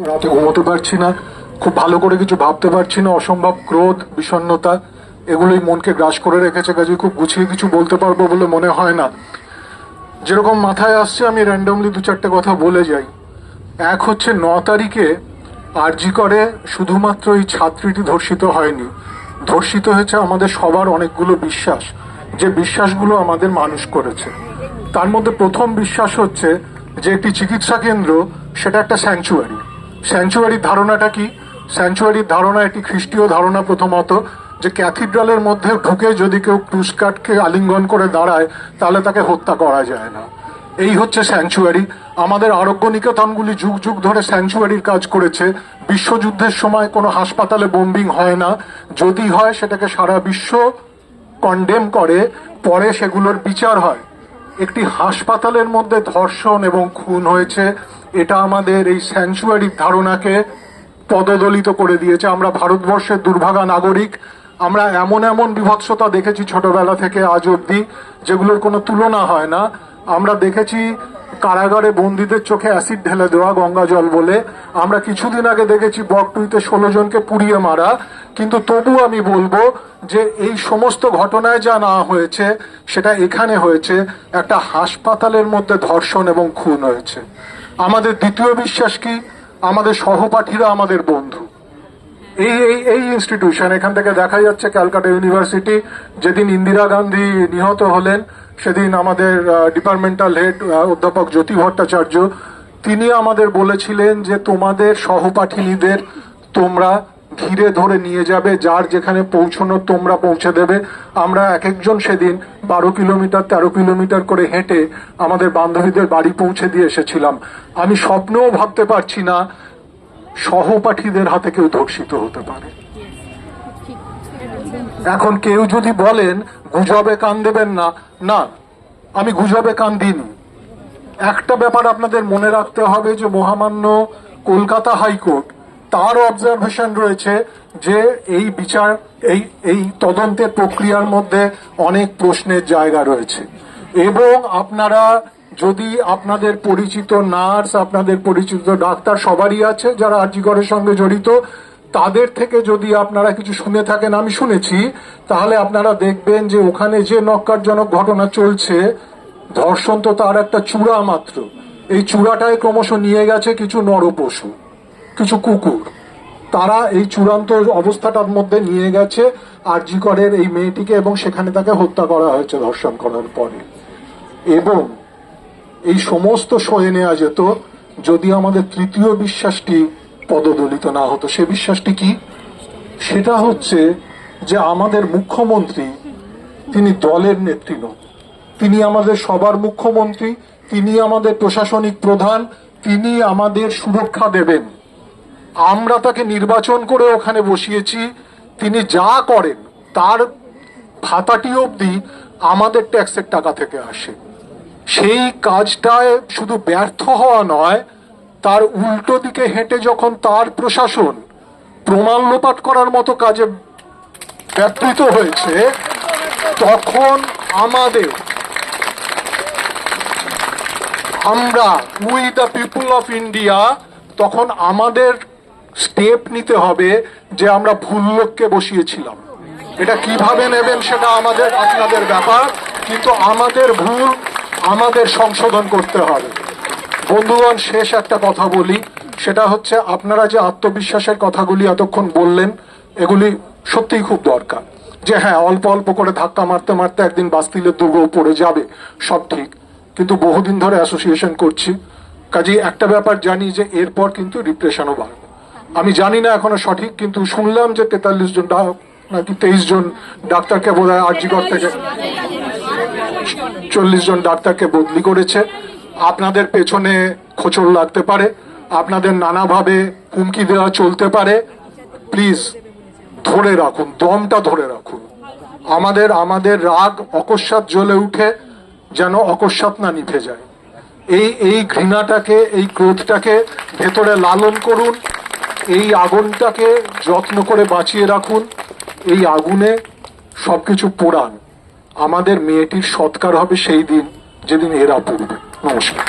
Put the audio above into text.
রাতে ঘুমোতে পারছি না, খুব ভালো করে কিছু ভাবতে পারছি না, অসম্ভব ক্রোধ বিষণ্ণতা এগুলোই মনকে গ্রাস করে রেখেছে। কাজে খুব গুছিয়ে কিছু বলতে পারবো বলে মনে হয় না। যেরকম মাথায় আসছে আমি র্যান্ডমলি দু চারটে কথা বলে যাই। এক হচ্ছে 9 তারিখে আরজি করে শুধুমাত্র এই ছাত্রীটি ধর্ষিত হয়নি, ধর্ষিত হয়েছে আমাদের সবার অনেকগুলো বিশ্বাস, যে বিশ্বাসগুলো আমাদের মানুষ করেছে। তার মধ্যে প্রথম বিশ্বাস হচ্ছে যে একটি চিকিৎসা কেন্দ্র সেটা একটা স্যাংচুয়ারি। স্যাংচুয়ারির ধারণাটা কি? স্যাংচুয়ারির ধারণা একটি খ্রিস্টীয় ধারণা প্রথমত, যে ক্যাথিড্রালের মধ্যে ঢুকে যদি কেউ ক্রুশকাঠকে আলিঙ্গন করে দাঁড়ায় তাহলে তাকে হত্যা করা যায় না। এই হচ্ছে স্যাংচুয়ারি। আমাদের আরোগ্য নিকেতনগুলি যুগ যুগ ধরে স্যাংচুয়ারির কাজ করেছে। বিশ্বযুদ্ধের সময় কোনো হাসপাতালে বোম্বিং হয় না, যদি হয় সেটাকে সারা বিশ্ব কন্ডেম করে, পরে সেগুলোর বিচার হয়। একটি হাসপাতালের মধ্যে ধর্ষণ এবং খুন হয়েছে, এটা আমাদের এই স্যাংচুয়ারির ধারণাকে পদদলিত করে দিয়েছে। আমরা ভারতবর্ষের দুর্ভাগা নাগরিক। আমরা এমন এমন বিভৎসতা দেখেছি ছোটবেলা থেকে আজ অব্দি, যেগুলোর কোনো তুলনা হয় না। আমরা দেখেছি কারাগারে বন্দীদের চোখে অ্যাসিড ঢেলে দেওয়া গঙ্গা জল বলে। আমরা কিছুদিন আগে দেখেছি বকটুইতে 16 জনকে পুড়িয়ে মারা। কিন্তু তবু আমি বলবো যে এই সমস্ত ঘটনায় যা না হয়েছে সেটা এখানে হয়েছে, একটা হাসপাতালের মধ্যে ধর্ষণ এবং খুন হয়েছে। আমাদের দ্বিতীয় বিশ্বাস কি? আমাদের সহপাঠীরা আমাদের বন্ধু। এই এই এই ইনস্টিটিউশন, এখান থেকে দেখা যাচ্ছে ক্যালকাটা ইউনিভার্সিটি, যেদিন ইন্দিরা গান্ধী নিহত হলেন সেদিন আমাদের ডিপার্টমেন্টাল হেড অধ্যাপক জ্যোতি ভট্টাচার্য, তিনি আমাদের বলেছিলেন যে তোমাদের সহপাঠিনীদের তোমরা ঘিরে ধরে নিয়ে যাবে, যার যেখানে পৌঁছানো তোমরা পৌঁছে দেবে। আমরা এক একজন সেদিন 12 কিলোমিটার 13 কিলোমিটার করে হেঁটে আমাদের বান্ধবীদের বাড়ি পৌঁছে দিয়ে এসেছিলাম। আমি স্বপ্নেও ভাবতে পারছি না সহপাঠীদের হাতে কেউ ধর্ষিত হতে পারে। এখন কেউ যদি বলেন গুজবে কান দেবেন না, না, আমি গুজবে কান দিইনি। একটা ব্যাপার আপনাদের মনে রাখতে হবে যে মহামান্য কলকাতা হাইকোর্ট, তার অবজারভেশন রয়েছে যে এই বিচার এই তদন্তের প্রক্রিয়ার মধ্যে অনেক প্রশ্নের জায়গা রয়েছে। এবং আপনারা যদি আপনাদের পরিচিত নার্স, আপনাদের পরিচিত ডাক্তার সবারই আছে যারা আরজি করের সঙ্গে জড়িত, তাদের থেকে যদি আপনারা কিছু শুনে থাকেন, আমি শুনেছি, তাহলে আপনারা দেখবেন যে ওখানে যে নক্কারজনক ঘটনা চলছে, ধর্ষণ তো তার একটা চূড়া মাত্র। এই চূড়াটায় ক্রমশ নিয়ে গেছে কিছু নরপশু, কিছু কুকুর। তারা এই চূড়ান্ত অবস্থাটার মধ্যে নিয়ে গেছে আরজি করের এই মেয়েটিকে, এবং সেখানে তাকে হত্যা করা হয়েছে ধর্ষণ করার পরে। এবং এই সমস্ত সয়ে নেওয়া যেত যদি আমাদের তৃতীয় বিশ্বাসটি পদদলিত না হতো। সে বিশ্বাসটি কি? সেটা হচ্ছে যে আমাদের মুখ্যমন্ত্রী, তিনি দলের নেত্রী নন, তিনি আমাদের সবার মুখ্যমন্ত্রী, তিনি আমাদের প্রশাসনিক প্রধান, তিনি আমাদের সুরক্ষা দেবেন। আমরা তাকে নির্বাচন করে ওখানে বসিয়েছি। তিনি যা করেন তার ভাতাটি অবধি আমাদের ট্যাক্সের টাকা থেকে আসে। সেই কাজটায় শুধু ব্যর্থ হওয়া নয়, তার উল্টো দিকে হেঁটে যখন তার প্রশাসন প্রমাণ লোপাট করার মতো কাজে ব্যবহৃত হয়েছে, তখন আমরা we the people of India, তখন আমাদের স্টেপ নিতে হবে যে আমরা ভুল লোককে বসিয়েছিলাম। এটা কিভাবে নেবেন সেটা আমাদের আপনাদের ব্যাপার, কিন্তু আমাদের ভুল আমাদের সংশোধন করতে হবে। বন্ধুগণ, শেষ একটা কথা বলি, সেটা হচ্ছে আপনারা যে আত্মবিশ্বাসের কথাগুলি এতক্ষণ বললেন, এগুলি সত্যিই খুব দরকার। যে হ্যাঁ, অল্প অল্প করে ধাক্কা মারতে মারতে একদিন বাস্তিলের দুর্গও পড়ে যাবে, সব ঠিক, কিন্তু বহুদিন ধরে অ্যাসোসিয়েশন করছি, কাজেই একটা ব্যাপার জানি যে এরপর কিন্তু রিপ্রেশনও বাড়বে। আমি জানি না এখনো সঠিক, কিন্তু শুনলাম যে 43 জন নাকি 23 জন ডাক্তারকে বোধহয় আরজি কর থেকে 40 জন ডাক্তারকে বদলি করেছে। আপনাদের পেছনে খোঁচড় লাগতে পারে, আপনাদের নানাভাবে হুমকি দেওয়া চলতে পারে। প্লিজ ধরে রাখুন, দমটা ধরে রাখুন। আমাদের রাগ অকস্মাৎ জ্বলে উঠে যেন অকস্মাৎ না নিভে যায়। এই ঘৃণাটাকে, এই ক্রোধটাকে ভেতরে লালন করুন, এই আগুনটাকে যত্ন করে বাঁচিয়ে রাখুন। এই আগুনে সবকিছু পোড়ান। আমাদের মেয়েটির সৎকার হবে সেই দিন যেদিন এরা পড়বে। নমস্কার।